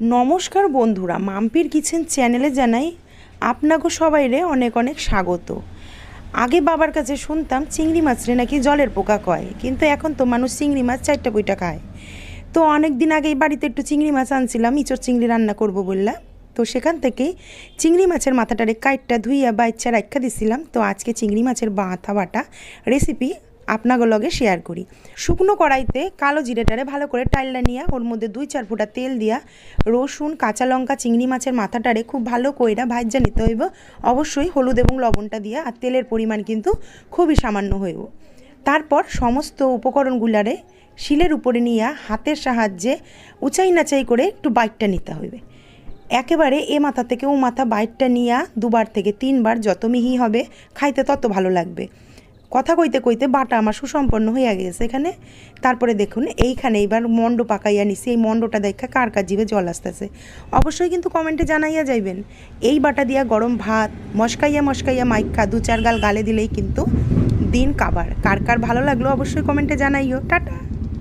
নমস্কার বন্ধুরা, মাম্পির কিচেন চ্যানেলে জানাই আপনাকে সবাইরে অনেক অনেক স্বাগত। আগে বাবার কাছে শুনতাম চিংড়ি মাছরে নাকি জলের পোকা কয়, কিন্তু এখন তো মানুষ চিংড়ি মাছ 4টা 5টা খায়। তো অনেক দিন আগেই বাড়িতে একটু চিংড়ি মাছ আনছিলাম, ইঁচড় চিংড়ি রান্না করব বললাম। তো সেখান থেকেই চিংড়ি মাছের মাথাটারে কাইটটা ধুইয়া বাচ্চা রাখা দিছিলাম। তো আজকে চিংড়ি মাছের মাথা বাটা রেসিপি আপনাদের লগে শেয়ার করি। শুকনো কড়াইতে কালো জিরেটারে ভালো করে টাইলটা নিয়ে ওর মধ্যে 2-4 ফোঁটা তেল দিয়া রসুন, কাঁচা লঙ্কা, চিংড়ি মাছের মাথাটারে খুব ভালো কইরা ভাজা নিতে হইব। অবশ্যই হলুদ এবং লবণটা দিয়া, আর তেলের পরিমাণ কিন্তু খুবই সামান্য হইব। তারপর সমস্ত উপকরণগুলারে শিলের উপরে নিয়ে হাতের সাহায্যে উঁচাই নাচাই করে একটু বাইটটা নিতে হইবে। একেবারে এ মাথা থেকে ও মাথা বাইটটা নিয়ে 2বার থেকে 3বার, যত মিহি হবে খাইতে তত ভালো লাগবে। কথা কইতে কইতে বাটা আমার সুসম্পন্ন হয়ে গেছে এখানে। তারপরে দেখুন এইখানে এইবার মন্ড পাকাইয়া নিছি। এই মন্ডটা দেখা কার কার জিভে জল আসতেছে অবশ্যই কিন্তু কমেন্টে জানাইয়া যাইবেন। এই বাটা দিয়া গরম ভাত মশকাইয়া মশকাইয়া মাইখা 2-4 গাল গালে দিলেই কিন্তু দিন কাবার। কার কার ভালো লাগলো অবশ্যই কমেন্টে জানাইও। টাটা।